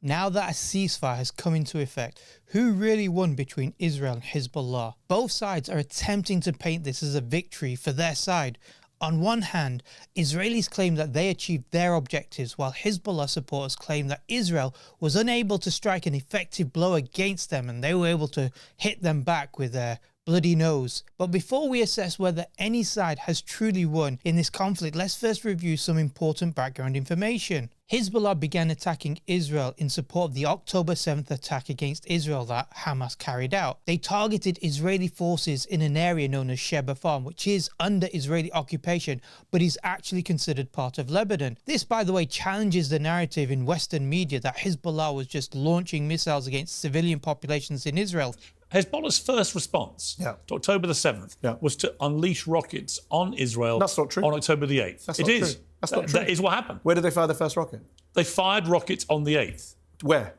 Now that a ceasefire has come into effect, who really won between Israel and Hezbollah? Both sides are attempting to paint this as a victory for their side. On one hand, Israelis claim that they achieved their objectives, while Hezbollah supporters claim that Israel was unable to strike an effective blow against them and they were able to hit them back with their bloody nose. But before we assess whether any side has truly won in this conflict, let's first review some important background information. Hezbollah began attacking Israel in support of the October 7th attack against Israel that Hamas carried out. They targeted Israeli forces in an area known as Sheba Farm, which is under Israeli occupation, but is actually considered part of Lebanon. This, by the way, challenges the narrative in Western media that Hezbollah was just launching missiles against civilian populations in Israel. Hezbollah's first response to October the 7th was to unleash rockets on Israel. That's not true. On October the 8th. That's not true. That's not true. That is what happened. Where did they fire the first rocket? They fired rockets on the 8th. Where?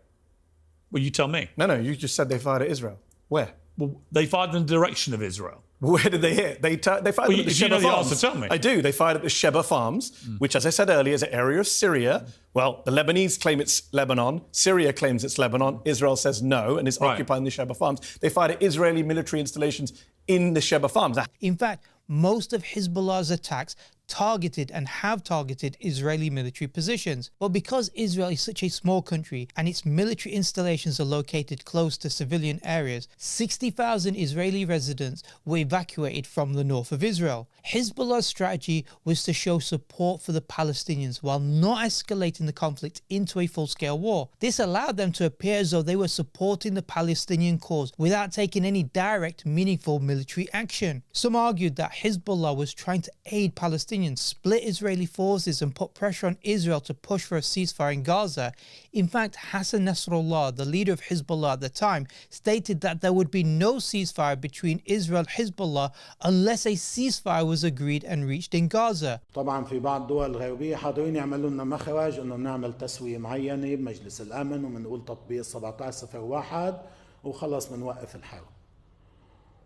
Well, you tell me. No, you just said they fired at Israel. Where? Well, they fired in the direction of Israel. Where did they hit? They fired at the Sheba Farms. Answer, tell me. I do. They fired at the Sheba Farms, which, as I said earlier, is an area of Syria. Well, the Lebanese claim it's Lebanon. Syria claims it's Lebanon. Israel says no and is occupying the Sheba Farms. They fired at Israeli military installations in the Sheba Farms. In fact, most of Hezbollah's attacks targeted and have targeted Israeli military positions. But because Israel is such a small country and its military installations are located close to civilian areas, 60,000 Israeli residents were evacuated from the north of Israel. Hezbollah's strategy was to show support for the Palestinians while not escalating the conflict into a full-scale war. This allowed them to appear as though they were supporting the Palestinian cause without taking any direct, meaningful military action. Some argued that Hezbollah was trying to aid Palestinians, split Israeli forces and put pressure on Israel to push for a ceasefire in Gaza. In fact, Hassan Nasrallah, the leader of Hezbollah at the time, stated that there would be no ceasefire between Israel and Hezbollah unless a ceasefire was agreed and reached in Gaza. طبعا في بعض الدول الغربية حاضرين يعملوا لنا مخرج انه نعمل تسوية معينة بمجلس الامن ومنقول تطبيق 1701 وخلص بنوقف الحرب.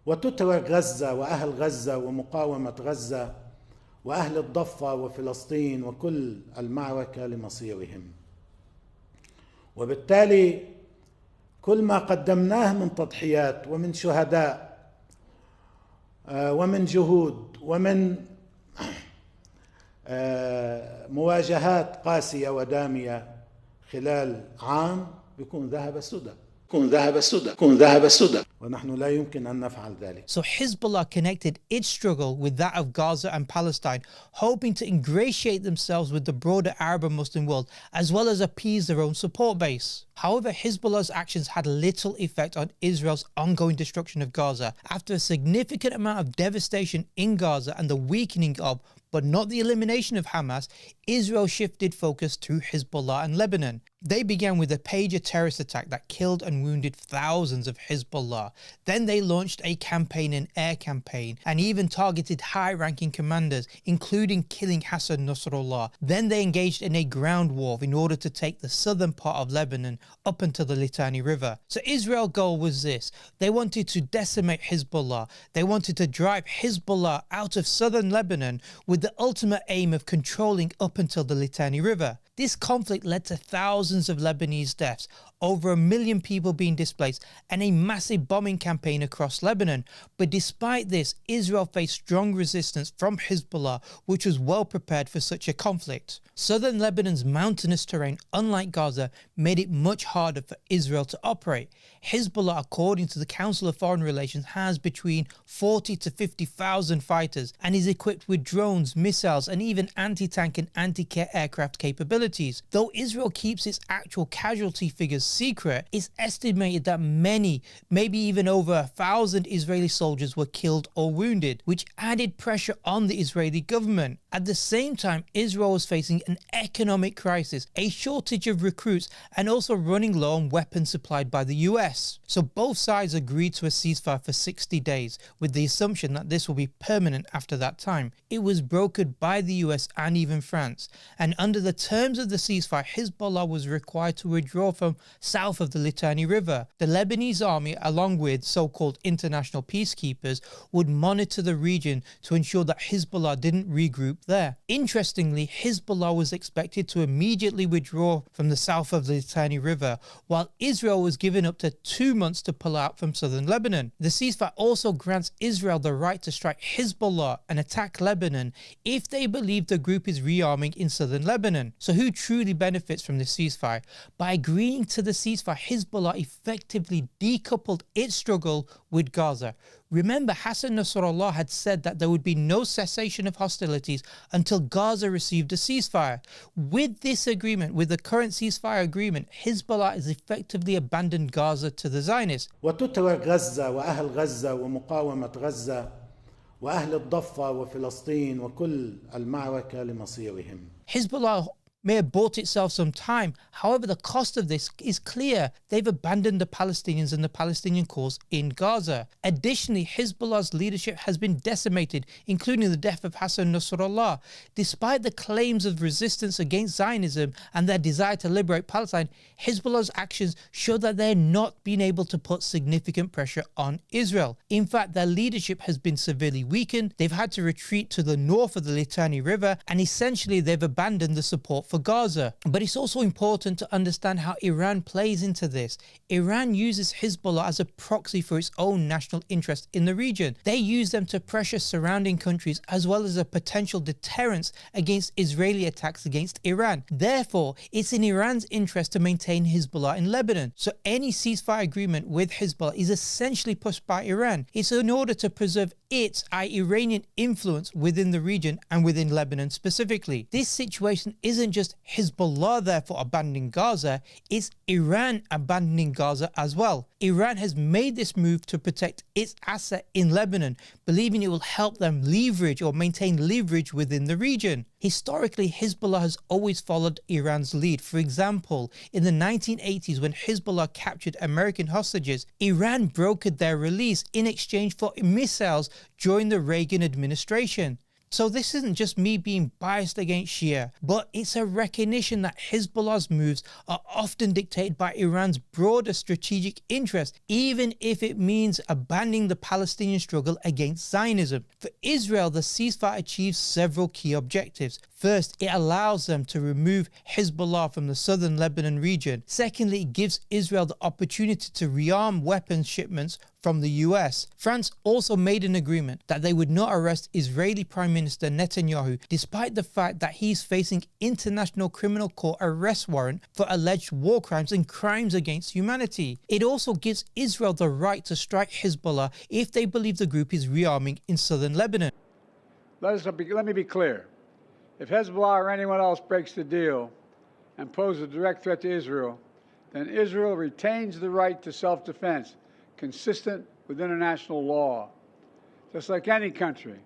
وتترك غزة واهل غزة ومقاومة غزة وأهل الضفة وفلسطين وكل المعركة لمصيرهم. وبالتالي كل ما قدمناه من تضحيات ومن شهداء ومن جهود ومن مواجهات قاسية ودامية خلال عام بيكون ذهب السدى. ونحن لا يمكن أن نفعل ذلك. So Hezbollah connected its struggle with that of Gaza and Palestine, hoping to ingratiate themselves with the broader Arab and Muslim world, as well as appease their own support base. However, Hezbollah's actions had little effect on Israel's ongoing destruction of Gaza. After a significant amount of devastation in Gaza and the weakening of, but not the elimination of Hamas, Israel shifted focus to Hezbollah and Lebanon. They began with a pager terrorist attack that killed and wounded thousands of Hezbollah. Then they launched a campaign, an air campaign, and even targeted high-ranking commanders, including killing Hassan Nasrallah. Then they engaged in a ground war in order to take the southern part of Lebanon up until the Litani River. So Israel's goal was this. They wanted to decimate Hezbollah. They wanted to drive Hezbollah out of southern Lebanon with the ultimate aim of controlling up until the Litani River. This conflict led to thousands of Lebanese deaths, over 1 million people being displaced, and a massive bombing campaign across Lebanon. But despite this, Israel faced strong resistance from Hezbollah, which was well prepared for such a conflict. Southern Lebanon's mountainous terrain, unlike Gaza, made it much harder for Israel to operate. Hezbollah, according to the Council of Foreign Relations, has between 40 to 50,000 fighters and is equipped with drones, missiles, and even anti-tank and anti-air aircraft capabilities. Though Israel keeps its actual casualty figures secret, it's estimated that many, maybe even over 1,000 Israeli soldiers were killed or wounded, which added pressure on the Israeli government. At the same time, Israel was facing an economic crisis, a shortage of recruits, and also running low on weapons supplied by the US. So both sides agreed to a ceasefire for 60 days, with the assumption that this will be permanent after that time. It was brokered by the US and even France, and under the terms of the ceasefire, Hezbollah was required to withdraw from south of the Litani River. The Lebanese army, along with so-called international peacekeepers, would monitor the region to ensure that Hezbollah didn't regroup group there. Interestingly, Hezbollah was expected to immediately withdraw from the south of the Litani River, while Israel was given up to 2 months to pull out from southern Lebanon. The ceasefire also grants Israel the right to strike Hezbollah and attack Lebanon if they believe the group is rearming in southern Lebanon. So who truly benefits from this ceasefire? By agreeing to the ceasefire, Hezbollah effectively decoupled its struggle with Gaza. Remember, Hassan Nasrallah had said that there would be no cessation of hostilities until Gaza received a ceasefire. With this agreement, with the current ceasefire agreement, Hezbollah has effectively abandoned Gaza to the Zionists. وتترك غزة وأهل غزة ومقاومة غزة وأهل الضفة وفلسطين وكل المعركة لمصيرهم. Hezbollah may have bought itself some time. However, the cost of this is clear. They've abandoned the Palestinians and the Palestinian cause in Gaza. Additionally, Hezbollah's leadership has been decimated, including the death of Hassan Nasrallah. Despite the claims of resistance against Zionism and their desire to liberate Palestine, Hezbollah's actions show that they're not being able to put significant pressure on Israel. In fact, their leadership has been severely weakened. They've had to retreat to the north of the Litani River, and essentially they've abandoned the support for Gaza. But it's also important to understand how Iran plays into this. Iran uses Hezbollah as a proxy for its own national interest in the region. They use them to pressure surrounding countries as well as a potential deterrence against Israeli attacks against Iran. Therefore, it's in Iran's interest to maintain Hezbollah in Lebanon. So any ceasefire agreement with Hezbollah is essentially pushed by Iran. It's in order to preserve its, i.e. Iranian influence within the region and within Lebanon specifically. This situation isn't just Hezbollah therefore abandoning Gaza, it's Iran abandoning Gaza as well. Iran has made this move to protect its asset in Lebanon, believing it will help them leverage or maintain leverage within the region. Historically, Hezbollah has always followed Iran's lead. For example, in the 1980s when Hezbollah captured American hostages, Iran brokered their release in exchange for missiles during the Reagan administration. So this isn't just me being biased against Shia, but it's a recognition that Hezbollah's moves are often dictated by Iran's broader strategic interest, even if it means abandoning the Palestinian struggle against Zionism. For Israel, the ceasefire achieves several key objectives. First, it allows them to remove Hezbollah from the southern Lebanon region. Secondly, it gives Israel the opportunity to rearm weapons shipments from the US. France also made an agreement that they would not arrest Israeli Prime Minister Netanyahu, despite the fact that he's facing International Criminal Court arrest warrant for alleged war crimes and crimes against humanity. It also gives Israel the right to strike Hezbollah if they believe the group is rearming in southern Lebanon. Let me be clear. If Hezbollah or anyone else breaks the deal and poses a direct threat to Israel, then Israel retains the right to self-defense consistent with international law, just like any country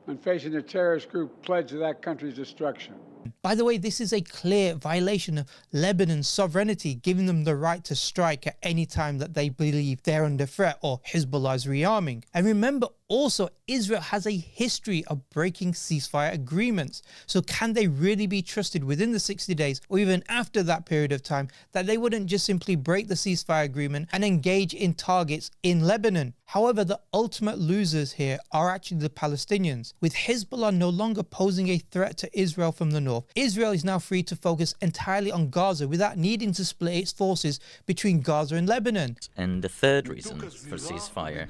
when facing a terrorist group pledged to that country's destruction. By the way, this is a clear violation of Lebanon's sovereignty, giving them the right to strike at any time that they believe they're under threat or Hezbollah is rearming. And remember also, Israel has a history of breaking ceasefire agreements. So can they really be trusted within the 60 days or even after that period of time that they wouldn't just simply break the ceasefire agreement and engage in targets in Lebanon? However, the ultimate losers here are actually the Palestinians. With Hezbollah no longer posing a threat to Israel from the north, Israel is now free to focus entirely on Gaza without needing to split its forces between Gaza and Lebanon. And the third reason for ceasefire,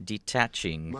detaching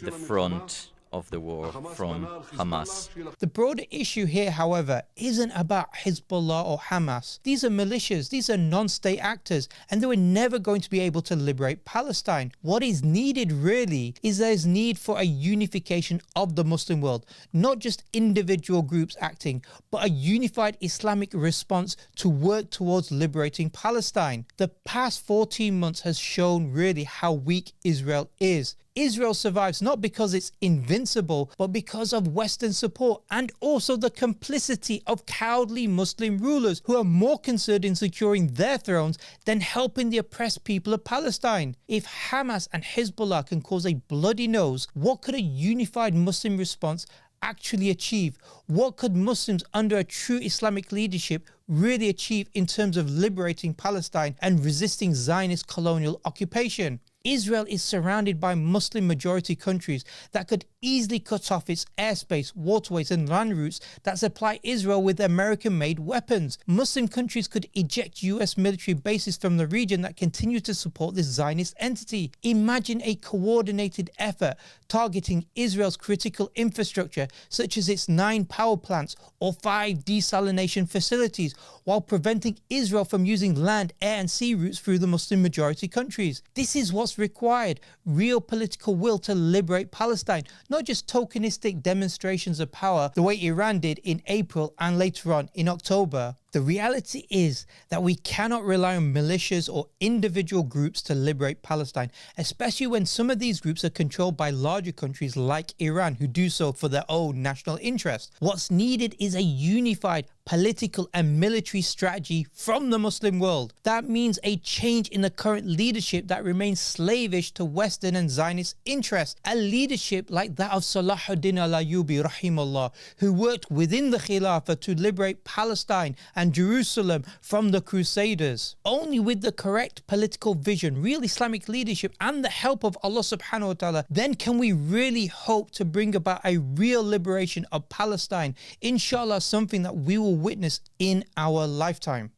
the front of the war from Hamas. The broader issue here, however, isn't about Hezbollah or Hamas. These are militias, these are non-state actors, and they were never going to be able to liberate Palestine. What is needed really is there's need for a unification of the Muslim world, not just individual groups acting, but a unified Islamic response to work towards liberating Palestine. The past 14 months has shown really how weak Israel is. Israel survives not because it's invincible, but because of Western support and also the complicity of cowardly Muslim rulers who are more concerned in securing their thrones than helping the oppressed people of Palestine. If Hamas and Hezbollah can cause a bloody nose, what could a unified Muslim response actually achieve? What could Muslims under a true Islamic leadership really achieve in terms of liberating Palestine and resisting Zionist colonial occupation? Israel is surrounded by Muslim majority countries that could easily cut off its airspace, waterways and land routes that supply Israel with American-made weapons. Muslim countries could eject US military bases from the region that continue to support this Zionist entity. Imagine a coordinated effort targeting Israel's critical infrastructure, such as its 9 power plants or 5 desalination facilities, while preventing Israel from using land, air and sea routes through the Muslim majority countries. This is what's required: real political will to liberate Palestine, not just tokenistic demonstrations of power the way Iran did in April and later on in October. The reality is that we cannot rely on militias or individual groups to liberate Palestine, especially when some of these groups are controlled by larger countries like Iran, who do so for their own national interest. What's needed is a unified political and military strategy from the Muslim world. That means a change in the current leadership that remains slavish to Western and Zionist interests, a leadership like that of Salahuddin al-Ayyubi rahimahullah, who worked within the Khilafah to liberate Palestine and Jerusalem from the Crusaders. Only with the correct political vision, real Islamic leadership and the help of Allah subhanahu wa ta'ala, then can we really hope to bring about a real liberation of Palestine. Inshallah, something that we will witness in our lifetime.